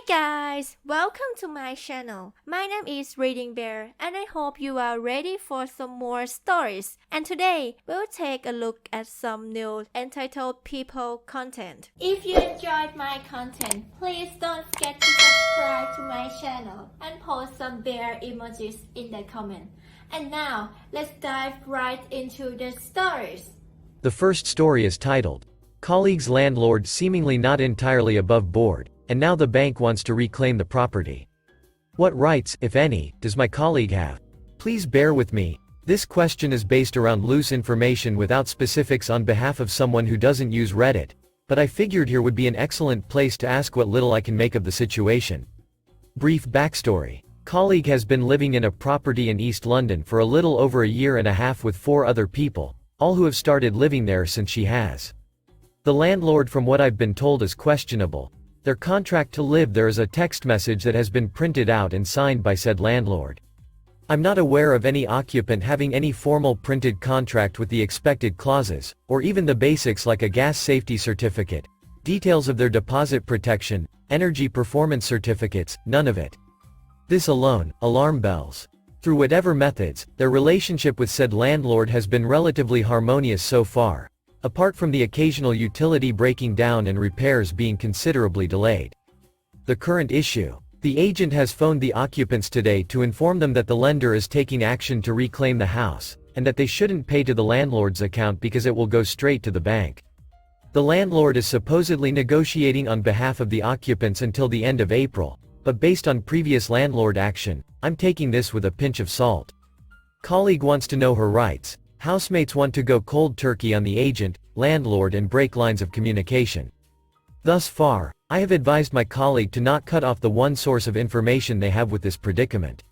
Guys, welcome to my channel. My name is ReadingBear and I hope you are ready for some more stories. And today, we'll take a look at some new entitled people content. If you enjoyed my content, please don't forget to subscribe to my channel and post some bear emojis in the comment. And now, let's dive right into the stories. The first story is titled, Colleague's Landlord Seemingly Not Entirely Above Board, and Now the Bank Wants to Reclaim the Property. What rights, if any, does my colleague have? Please bear with me. This question is based around loose information without specifics on behalf of someone who doesn't use Reddit, but I figured here would be an excellent place to ask what little I can make of the situation. Brief backstory. Colleague has been living in a property in East London for a little over a year and a half with 4 other people, all who have started living there since she has. The landlord, from what I've been told, is questionable. Their contract to live there is a text message that has been printed out and signed by said landlord. I'm not aware of any occupant having any formal printed contract with the expected clauses, or even the basics like a gas safety certificate, details of their deposit protection, energy performance certificates, none of it. This alone, alarm bells. Through whatever methods, their relationship with said landlord has been relatively harmonious so far, apart from the occasional utility breaking down and repairs being considerably delayed. The current issue. The agent has phoned the occupants today to inform them that the lender is taking action to reclaim the house, and that they shouldn't pay to the landlord's account because it will go straight to the bank. The landlord is supposedly negotiating on behalf of the occupants until the end of April, but based on previous landlord action, I'm taking this with a pinch of salt. Colleague wants to know her rights. Housemates want to go cold turkey on the agent, landlord, and break lines of communication. Thus far, I have advised my colleague to not cut off the one source of information they have with this predicament.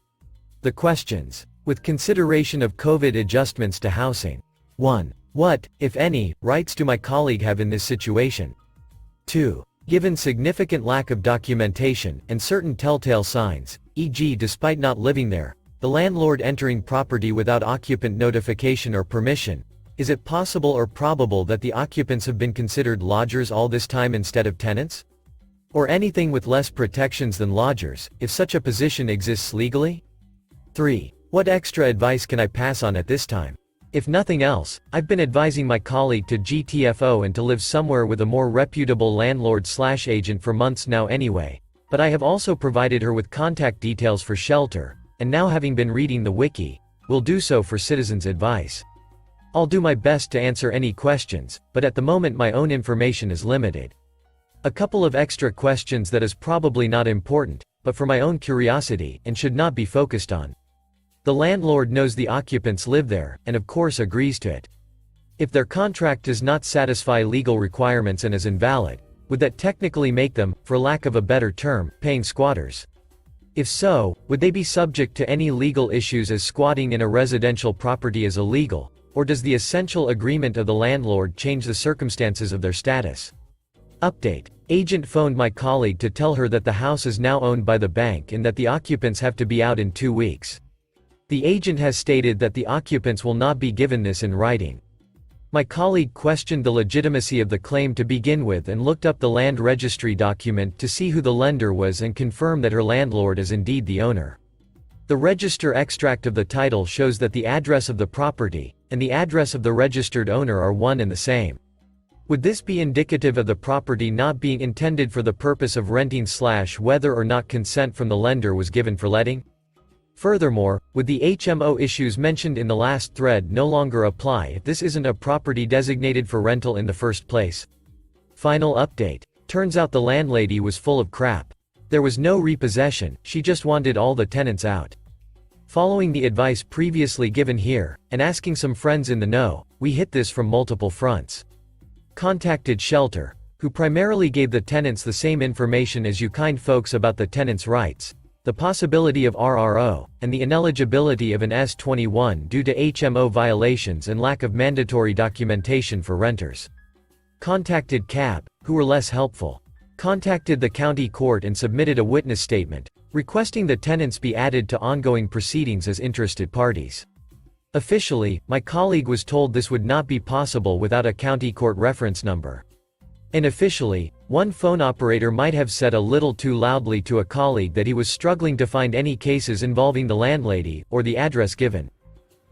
The questions. With consideration of COVID adjustments to housing. 1. What, if any, rights do my colleague have in this situation? 2. Given significant lack of documentation, and certain telltale signs, e.g. despite not living there, the landlord entering property without occupant notification or permission, is it possible or probable that the occupants have been considered lodgers all this time instead of tenants? Or anything with less protections than lodgers, if such a position exists legally? 3. What extra advice can I pass on at this time? If nothing else, I've been advising my colleague to GTFO and to live somewhere with a more reputable landlord/agent for months now anyway, but I have also provided her with contact details for shelter, and now having been reading the wiki, will do so for citizens' advice. I'll do my best to answer any questions, but at the moment my own information is limited. A couple of extra questions that is probably not important, but for my own curiosity, and should not be focused on. The landlord knows the occupants live there, and of course agrees to it. If their contract does not satisfy legal requirements and is invalid, would that technically make them, for lack of a better term, paying squatters? If so, would they be subject to any legal issues as squatting in a residential property is illegal, or does the essential agreement of the landlord change the circumstances of their status? Update. Agent phoned my colleague to tell her that the house is now owned by the bank and that the occupants have to be out in 2 weeks. The agent has stated that the occupants will not be given this in writing. My colleague questioned the legitimacy of the claim to begin with and looked up the land registry document to see who the lender was and confirm that her landlord is indeed the owner. The register extract of the title shows that the address of the property, and the address of the registered owner are one and the same. Would this be indicative of the property not being intended for the purpose of renting / whether or not consent from the lender was given for letting? Furthermore, would the HMO issues mentioned in the last thread no longer apply if this isn't a property designated for rental in the first place? Final update. Turns out the landlady was full of crap. There was no repossession, she just wanted all the tenants out. Following the advice previously given here, and asking some friends in the know, we hit this from multiple fronts. Contacted Shelter, who primarily gave the tenants the same information as you kind folks about the tenants' rights, the possibility of RRO, and the ineligibility of an S21 due to HMO violations and lack of mandatory documentation for renters. Contacted CAB, who were less helpful. Contacted the county court and submitted a witness statement, requesting the tenants be added to ongoing proceedings as interested parties. Officially, my colleague was told this would not be possible without a county court reference number. And officially, one phone operator might have said a little too loudly to a colleague that he was struggling to find any cases involving the landlady, or the address given.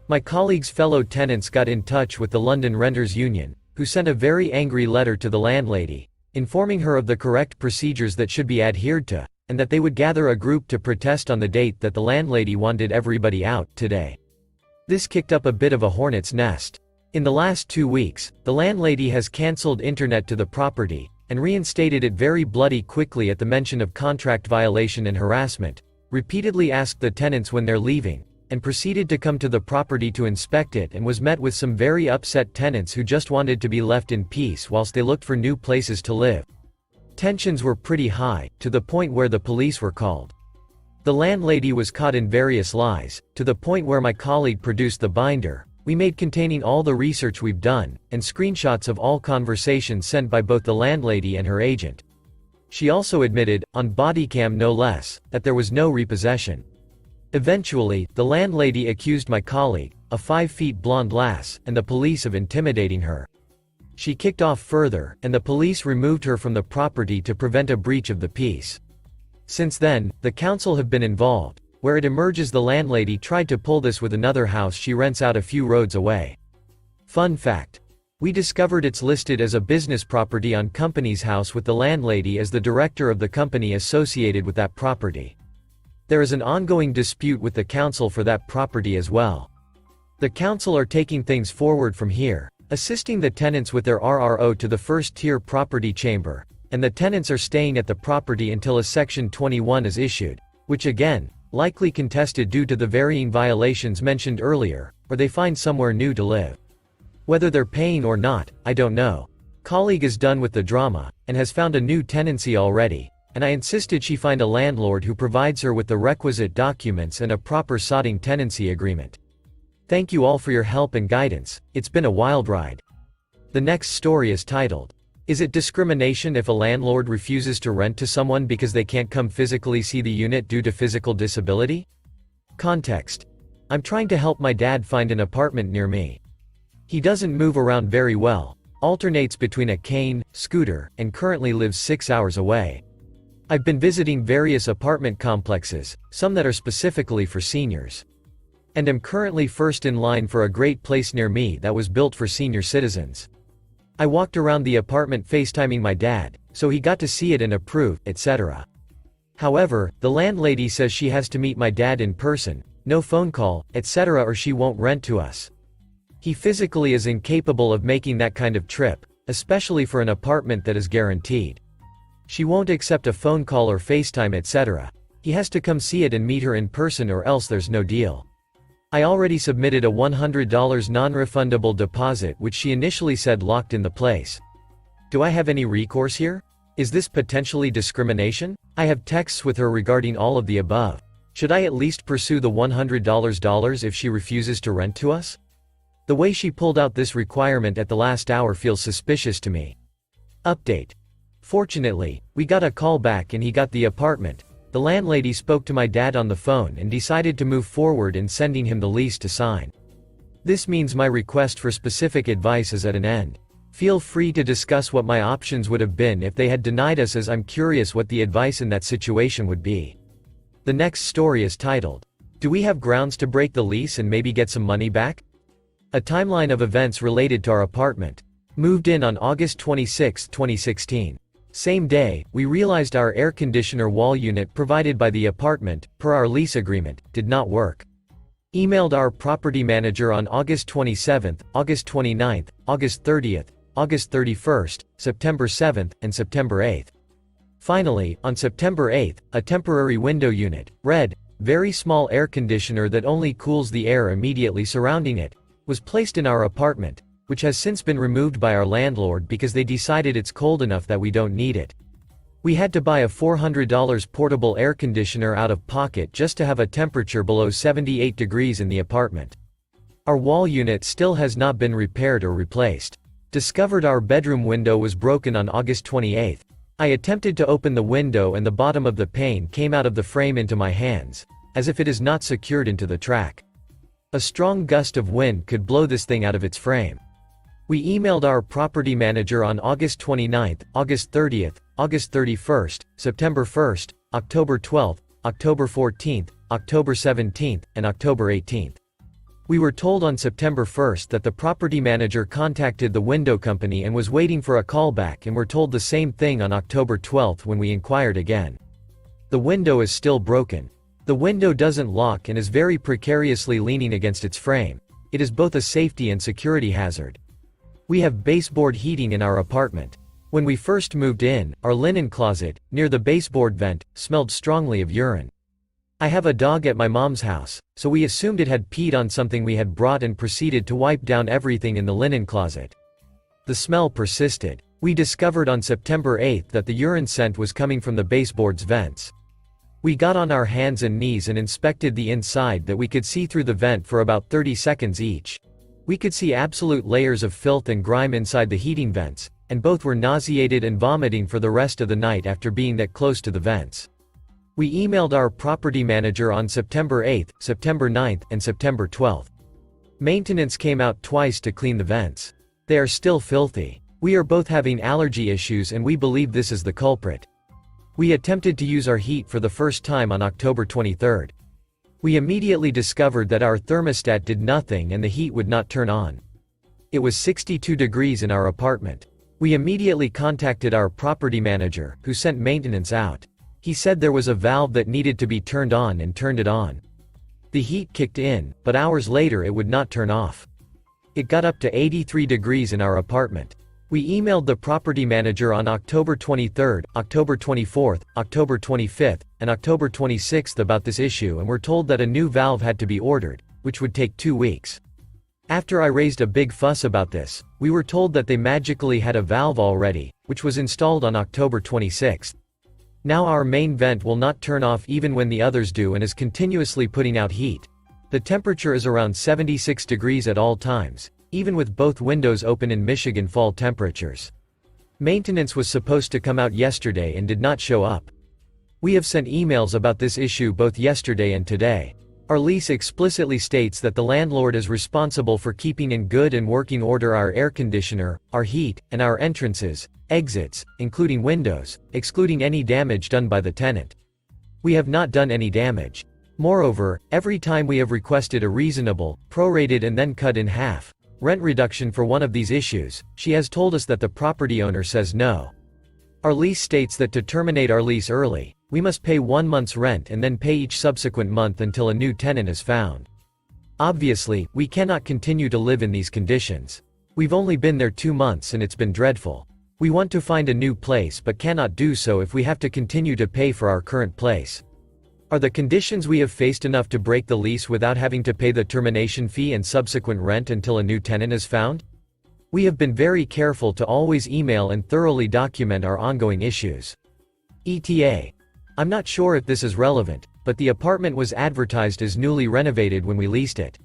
My colleague's fellow tenants got in touch with the London Renters Union, who sent a very angry letter to the landlady, informing her of the correct procedures that should be adhered to, and that they would gather a group to protest on the date that the landlady wanted everybody out, today. This kicked up a bit of a hornet's nest. In the last 2 weeks, the landlady has cancelled internet to the property, and reinstated it very bloody quickly at the mention of contract violation and harassment, repeatedly asked the tenants when they're leaving, and proceeded to come to the property to inspect it, and was met with some very upset tenants who just wanted to be left in peace whilst they looked for new places to live. Tensions were pretty high, to the point where the police were called. The landlady was caught in various lies, to the point where my colleague produced the binder we made containing all the research we've done, and screenshots of all conversations sent by both the landlady and her agent. She also admitted, on bodycam no less, that there was no repossession. Eventually, the landlady accused my colleague, a 5-foot blonde lass, and the police of intimidating her. She kicked off further, and the police removed her from the property to prevent a breach of the peace. Since then, the council have been involved, where it emerges the landlady tried to pull this with another house she rents out a few roads away. Fun fact. We discovered it's listed as a business property on Companies House with the landlady as the director of the company associated with that property. There is an ongoing dispute with the council for that property as well. The council are taking things forward from here, assisting the tenants with their RRO to the first-tier property chamber, and the tenants are staying at the property until a Section 21 is issued, which again, likely contested due to the varying violations mentioned earlier, or they find somewhere new to live. Whether they're paying or not, I don't know. Colleague is done with the drama, and has found a new tenancy already, and I insisted she find a landlord who provides her with the requisite documents and a proper sodding tenancy agreement. Thank you all for your help and guidance, it's been a wild ride. The next story is titled, "Is it discrimination if a landlord refuses to rent to someone because they can't come physically see the unit due to physical disability?" Context. I'm trying to help my dad find an apartment near me. He doesn't move around very well, alternates between a cane, scooter, and currently lives 6 hours away. I've been visiting various apartment complexes, some that are specifically for seniors. And am currently first in line for a great place near me that was built for senior citizens. I walked around the apartment FaceTiming my dad, so he got to see it and approve, etc. However, the landlady says she has to meet my dad in person, no phone call, etc., or she won't rent to us. He physically is incapable of making that kind of trip, especially for an apartment that is guaranteed. She won't accept a phone call or FaceTime, etc. He has to come see it and meet her in person, or else there's no deal. I already submitted a $100 non-refundable deposit, which she initially said locked in the place. Do I have any recourse here? Is this potentially discrimination? I have texts with her regarding all of the above. Should I at least pursue the $100 if she refuses to rent to us? The way she pulled out this requirement at the last hour feels suspicious to me. Update. Fortunately, we got a call back and he got the apartment. The landlady spoke to my dad on the phone and decided to move forward in sending him the lease to sign. This means my request for specific advice is at an end. Feel free to discuss what my options would have been if they had denied us, as I'm curious what the advice in that situation would be. The next story is titled, "Do we have grounds to break the lease and maybe get some money back?" A timeline of events related to our apartment. Moved in on August 26, 2016. Same day, we realized our air conditioner wall unit provided by the apartment, per our lease agreement, did not work. Emailed our property manager on August 27th, August 29th, August 30th, August 31st, September 7th, and September 8th. Finally, on September 8th, a temporary window unit, red, very small air conditioner that only cools the air immediately surrounding it, was placed in our apartment, which has since been removed by our landlord because they decided it's cold enough that we don't need it. We had to buy a $400 portable air conditioner out of pocket just to have a temperature below 78 degrees in the apartment. Our wall unit still has not been repaired or replaced. Discovered our bedroom window was broken on August 28th. I attempted to open the window and the bottom of the pane came out of the frame into my hands, as if it is not secured into the track. A strong gust of wind could blow this thing out of its frame. We emailed our property manager on August 29th, August 30th, August 31st, September 1st, October 12th, October 14th, October 17th, and October 18th. We were told on September 1st that the property manager contacted the window company and was waiting for a call back, and were told the same thing on October 12th when we inquired again. The window is still broken. The window doesn't lock and is very precariously leaning against its frame. It is both a safety and security hazard. We have baseboard heating in our apartment. When we first moved in, our linen closet, near the baseboard vent, smelled strongly of urine. I have a dog at my mom's house, so we assumed it had peed on something we had brought and proceeded to wipe down everything in the linen closet. The smell persisted. We discovered on September 8th that the urine scent was coming from the baseboard's vents. We got on our hands and knees and inspected the inside that we could see through the vent for about 30 seconds each. We could see absolute layers of filth and grime inside the heating vents, and both were nauseated and vomiting for the rest of the night after being that close to the vents. We emailed our property manager on September 8th, September 9th, and September 12th. Maintenance came out twice to clean the vents. They are still filthy. We are both having allergy issues and we believe this is the culprit. We attempted to use our heat for the first time on October 23rd. We immediately discovered that our thermostat did nothing and the heat would not turn on. It was 62 degrees in our apartment. We immediately contacted our property manager, who sent maintenance out. He said there was a valve that needed to be turned on and turned it on. The heat kicked in, but hours later it would not turn off. It got up to 83 degrees in our apartment. We emailed the property manager on October 23rd, October 24th, October 25th, and October 26th about this issue and were told that a new valve had to be ordered, which would take 2 weeks. After I raised a big fuss about this, we were told that they magically had a valve already, which was installed on October 26th. Now our main vent will not turn off even when the others do and is continuously putting out heat. The temperature is around 76 degrees at all times, even with both windows open in Michigan fall temperatures. Maintenance was supposed to come out yesterday and did not show up. We have sent emails about this issue both yesterday and today. Our lease explicitly states that the landlord is responsible for keeping in good and working order our air conditioner, our heat, and our entrances, exits, including windows, excluding any damage done by the tenant. We have not done any damage. Moreover, every time we have requested a reasonable, prorated and then cut in half, rent reduction for one of these issues, she has told us that the property owner says no. Our lease states that to terminate our lease early, we must pay 1 month's rent and then pay each subsequent month until a new tenant is found. Obviously, we cannot continue to live in these conditions. We've only been there 2 months and it's been dreadful. We want to find a new place but cannot do so if we have to continue to pay for our current place. Are the conditions we have faced enough to break the lease without having to pay the termination fee and subsequent rent until a new tenant is found? We have been very careful to always email and thoroughly document our ongoing issues. ETA. I'm not sure if this is relevant, but the apartment was advertised as newly renovated when we leased it.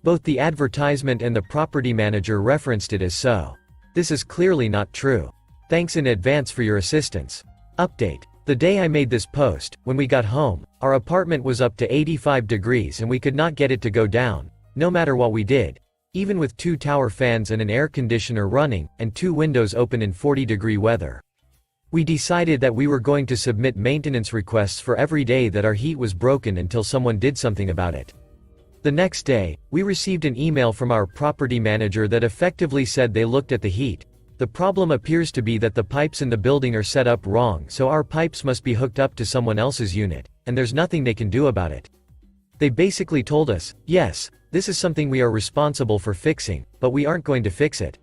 Both the advertisement and the property manager referenced it as so. This is clearly not true. Thanks in advance for your assistance. Update. The day I made this post, when we got home, our apartment was up to 85 degrees and we could not get it to go down, no matter what we did. Even with 2 tower fans and an air conditioner running, and 2 windows open in 40-degree weather. We decided that we were going to submit maintenance requests for every day that our heat was broken until someone did something about it. The next day, we received an email from our property manager that effectively said they looked at the heat. The problem appears to be that the pipes in the building are set up wrong, so our pipes must be hooked up to someone else's unit, and there's nothing they can do about it. They basically told us, yes, this is something we are responsible for fixing, but we aren't going to fix it.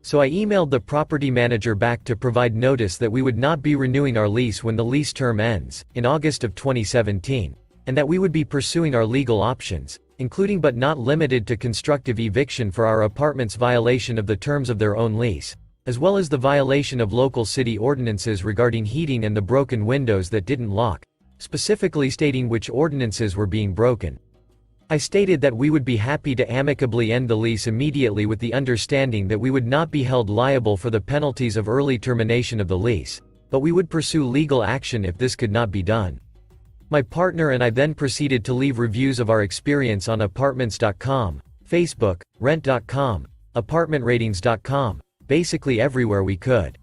So I emailed the property manager back to provide notice that we would not be renewing our lease when the lease term ends, in August of 2017, and that we would be pursuing our legal options, including but not limited to constructive eviction for our apartment's violation of the terms of their own lease, as well as the violation of local city ordinances regarding heating and the broken windows that didn't lock, specifically stating which ordinances were being broken. I stated that we would be happy to amicably end the lease immediately with the understanding that we would not be held liable for the penalties of early termination of the lease, but we would pursue legal action if this could not be done. My partner and I then proceeded to leave reviews of our experience on apartments.com, Facebook, rent.com, apartmentratings.com, basically everywhere we could.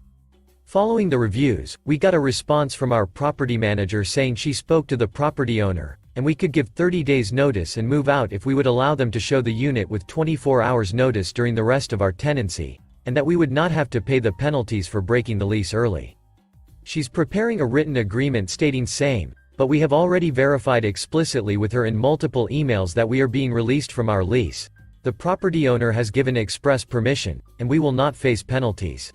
Following the reviews, we got a response from our property manager saying she spoke to the property owner, and we could give 30 days notice and move out if we would allow them to show the unit with 24 hours notice during the rest of our tenancy, and that we would not have to pay the penalties for breaking the lease early. She's preparing a written agreement stating same, but we have already verified explicitly with her in multiple emails that we are being released from our lease. The property owner has given express permission, and we will not face penalties.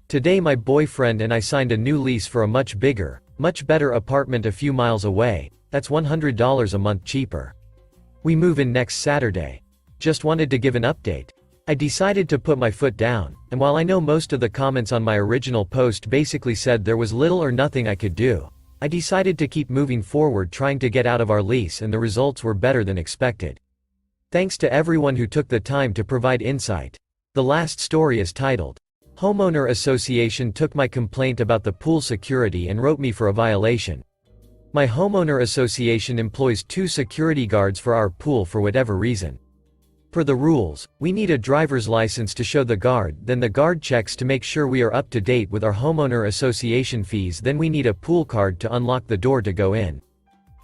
Today my boyfriend and I signed a new lease for a much bigger, much better apartment a few miles away. That's $100 a month cheaper. We move in next Saturday. Just wanted to give an update. I decided to put my foot down, and while I know most of the comments on my original post basically said there was little or nothing I could do, I decided to keep moving forward trying to get out of our lease, and the results were better than expected. Thanks to everyone who took the time to provide insight. The last story is titled, Homeowner Association took my complaint about the pool security and wrote me for a violation. My homeowner association employs 2 security guards for our pool for whatever reason. Per the rules, we need a driver's license to show the guard, then the guard checks to make sure we are up to date with our homeowner association fees, then we need a pool card to unlock the door to go in.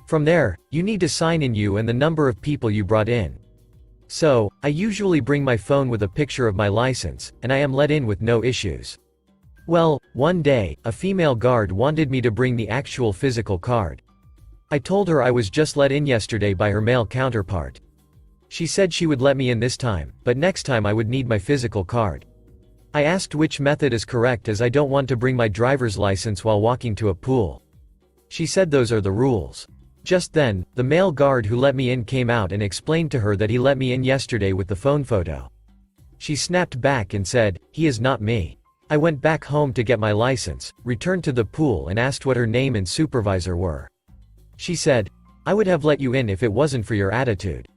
From there, you need to sign in you and the number of people you brought in. So, I usually bring my phone with a picture of my license, and I am let in with no issues. Well, one day, a female guard wanted me to bring the actual physical card. I told her I was just let in yesterday by her male counterpart. She said she would let me in this time, but next time I would need my physical card. I asked which method is correct as I don't want to bring my driver's license while walking to a pool. She said those are the rules. Just then, the male guard who let me in came out and explained to her that he let me in yesterday with the phone photo. She snapped back and said, "He is not me." I went back home to get my license, returned to the pool and asked what her name and supervisor were. She said, "I would have let you in if it wasn't for your attitude."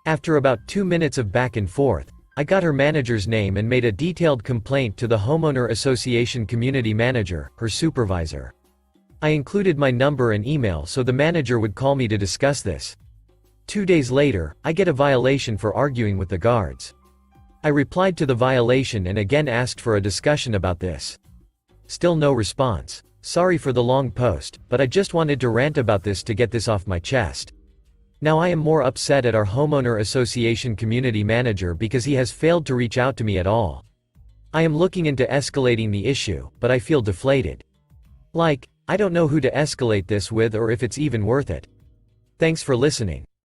After about 2 minutes of back and forth, I got her manager's name and made a detailed complaint to the homeowner association community manager, her supervisor. I included my number and email so the manager would call me to discuss this. 2 days later, I get a violation for arguing with the guards. I replied to the violation and again asked for a discussion about this. Still no response. Sorry for the long post, but I just wanted to rant about this to get this off my chest. Now I am more upset at our homeowner association community manager because he has failed to reach out to me at all. I am looking into escalating the issue, but I feel deflated. I don't know who to escalate this with or if it's even worth it. Thanks for listening.